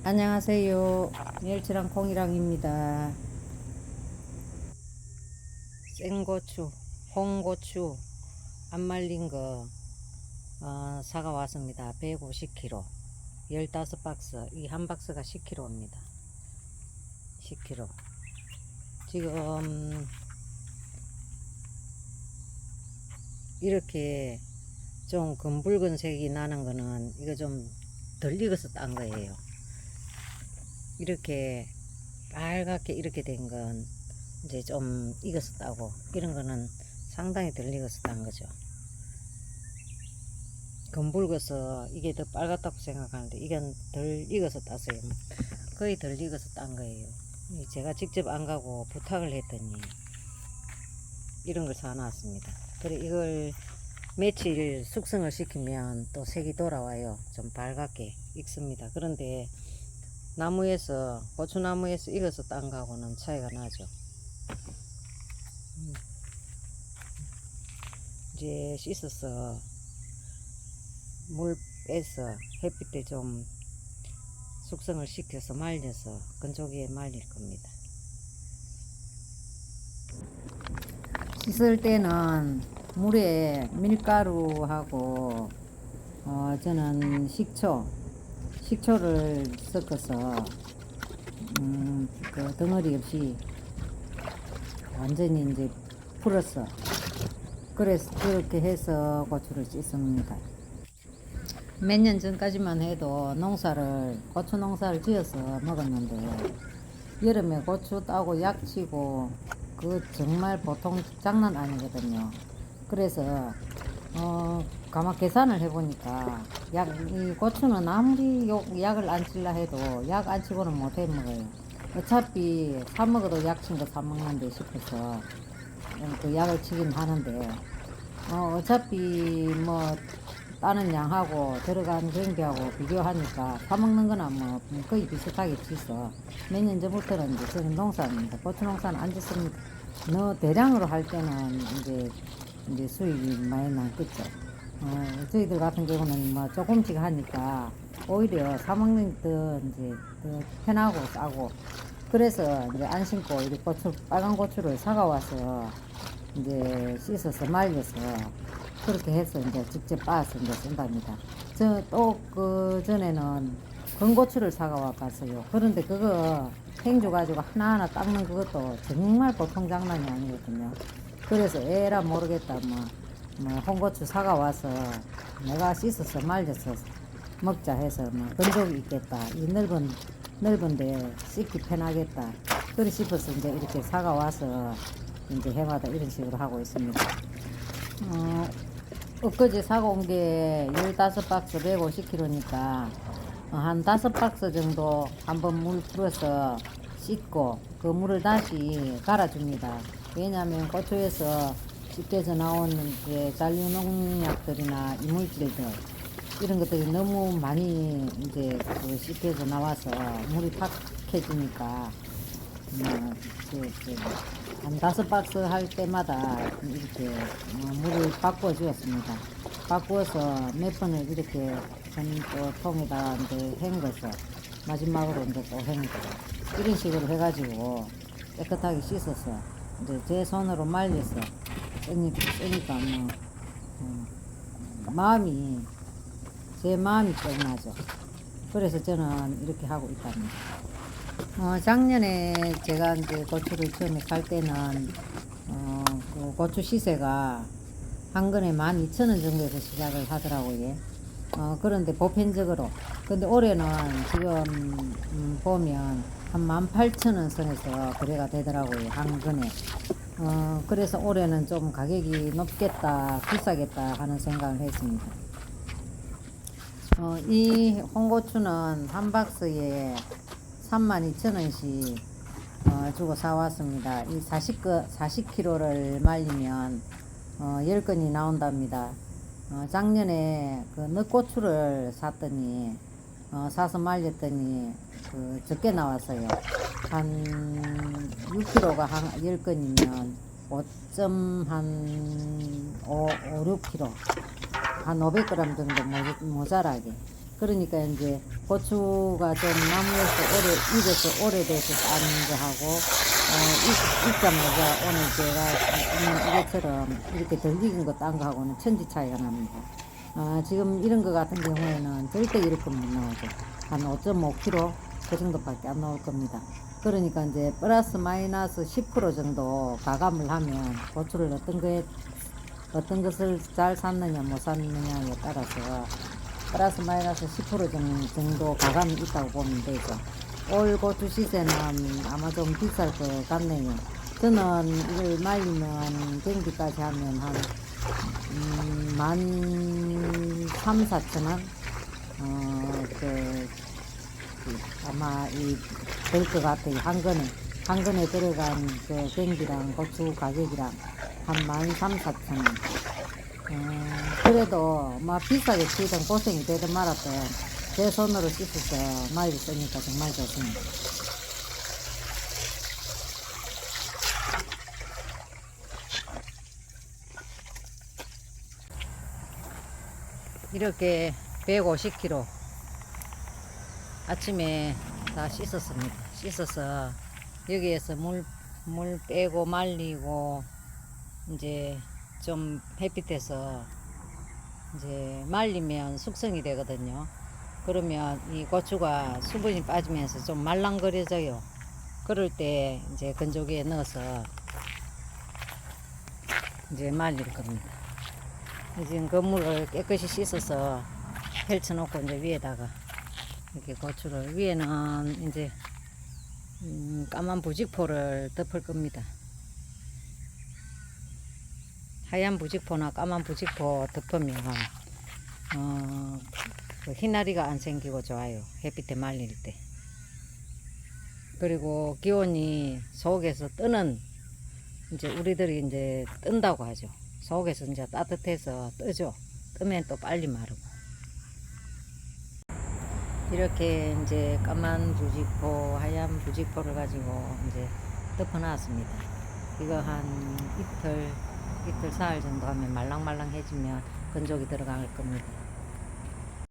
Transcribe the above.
안녕하세요. 멸치랑 콩이랑입니다. 생고추, 홍고추 안 말린 거 사가 왔습니다. 150kg, 15박스. 이 한 박스가 10kg입니다. 10kg. 지금 이렇게 좀 검붉은색이 나는 거는 이거 좀 덜 익어서 딴 거예요. 이렇게 빨갛게 이렇게 된 건 이제 좀 익어서 따고, 이런 거는 상당히 덜 익어서 딴 거죠. 검붉어서 이게 더 빨갛다고 생각하는데 이건 덜 익어서 땄어요. 거의 덜 익어서 딴 거예요. 제가 직접 안 가고 부탁을 했더니 이런 걸 사놨습니다. 그래, 이걸 며칠 숙성을 시키면 또 색이 돌아와요. 좀 빨갛게 익습니다. 그런데 나무에서, 고추나무에서 익어서 딴 거하고는 차이가 나죠. 이제 씻어서 물 빼서 햇빛에 좀 숙성을 시켜서 말려서 건조기에 말릴 겁니다. 씻을 때는 물에 밀가루하고 저는 식초를 섞어서 그 덩어리 없이 완전히 이제 풀었어. 그래서 그렇게 해서 고추를 씻습니다. 몇 년 전까지만 해도 고추 농사를 지어서 먹었는데, 여름에 고추 따고 약치고 그거 정말 보통 장난 아니거든요. 그래서 가만 계산을 해보니까 이 고추는 아무리 약을 안 칠라 해도 약 안 치고는 못 해 먹어요. 어차피 사 먹어도 약 친 거 사 먹는데 싶어서 그 약을 치긴 하는데, 어차피 뭐 따는 양하고 들어간 경비하고 비교하니까 사 먹는 거나 뭐 거의 비슷하게 치서 몇 년 전부터는 이제 저는 농사입니다. 고추 농사는 안 짓습니다. 대량으로 할 때는 이제 수익이 많이 남겠죠. 저희들 같은 경우는 뭐 조금씩 하니까 오히려 사 먹는 더 이제 더 편하고 싸고, 그래서 이제 안 심고 이렇게 빨간 고추를 사가 와서 이제 씻어서 말려서 그렇게 해서 이제 직접 빻아서 이제 쓴답니다. 저 또 그 전에는 건고추를 사가 와 봤어요. 그런데 그거 행주 가지고 하나하나 닦는 그것도 정말 보통 장난이 아니거든요. 그래서 에라 모르겠다, 뭐 홍고추 사가 와서 내가 씻어서 말려서 먹자 해서 뭐 건조기 있겠다, 이 넓은데 씻기 편하겠다, 그래 싶어서 이제 이렇게 사가 와서 이제 해마다 이런 식으로 하고 있습니다. 엊그제 사고 온 게 15박스 150kg니까 한 5박스 정도 한번 물 풀어서 씻고 그 물을 다시 갈아줍니다. 왜냐하면 고추에서 씻겨서 나오는 잔류농약들이나 이물질들, 이런 것들이 너무 많이 이제 씻겨서 나와서 물이 탁해지니까 한 5박스 할 때마다 이렇게 물을 바꾸어 주었습니다. 바꾸어서 몇 번을 이렇게 또 통에다가 이제 헹궈서 마지막으로 이제 또 헹구고, 이런 식으로 해가지고 깨끗하게 씻어서 이제 제 손으로 말려서 쓰니까 제 마음이 짠하죠. 그래서 저는 이렇게 하고 있답니다. 작년에 제가 이제 고추를 처음에 살 때는 그 고추 시세가 한 근에 12,000원 정도에서 시작을 하더라고요. 그런데 보편적으로. 근데 올해는 지금 보면 한 18,000원 선에서 거래가 되더라고요, 한 근에. 그래서 올해는 좀 가격이 높겠다, 비싸겠다 하는 생각을 했습니다. 이 홍고추는 한 박스에 32,000원씩 주고 사왔습니다. 이 40kg를 말리면 10건이 나온답니다. 작년에 그 넛고추를 샀더니 사서 말렸더니 적게 나왔어요. 한 6kg가 한 10건이면 5.5, 6kg, 한 500g 정도 모자라게. 그러니까 이제 고추가 좀 나무에서 익어서 오래돼서 따는 거하고, 익자마자 오늘 제가 이것처럼 이렇게 덜 익은 거 딴 거하고는 천지 차이가 납니다. 지금 이런 거 같은 경우에는 절대 이렇게 못 나오죠. 한 5.5kg 그 정도밖에 안 나올 겁니다. 그러니까 이제 플러스 마이너스 10% 정도 가감을 하면 고추를 어떤 것을 잘 샀느냐 못 샀느냐에 따라서 플러스 마이너스 10% 정도 가감이 있다고 보면 되죠. 올 고추 시세는 아마 좀 비쌀 것 같네요. 저는 이걸 말리면 경비까지 하면 한 13,000~14,000원 아마 될 것 같아요. 한 건에 들어간 그 경비랑 고추 가격이랑 한 13,000~14,000원. 그래도 비싸게 치든 고생이 되든 말았든 제 손으로 씻어서 말려 쓰니까 정말 좋습니다. 이렇게 150kg 아침에 다 씻었습니다. 씻어서 여기에서 물 빼고 말리고 이제 좀 햇빛에서 이제 말리면 숙성이 되거든요. 그러면 이 고추가 수분이 빠지면서 좀 말랑거려져요. 그럴 때 이제 건조기에 넣어서 이제 말릴 겁니다. 지금 그물을 깨끗이 씻어서 펼쳐놓고 이제 위에다가 이렇게 고추를 위에는 이제 까만 부직포를 덮을 겁니다. 하얀 부직포나 까만 부직포 덮으면 그 흰아리가 안 생기고 좋아요. 햇빛에 말릴 때. 그리고 기온이 속에서 뜨는 이제 우리들이 이제 뜬다고 하죠. 속에서 이제 따뜻해서 뜨죠. 뜨면 또 빨리 마르고. 이렇게 이제 까만 부직포, 하얀 부직포를 가지고 이제 덮어 놨습니다. 이거 한 이틀 사흘 정도 하면 말랑말랑해지면 건조기 들어갈 겁니다.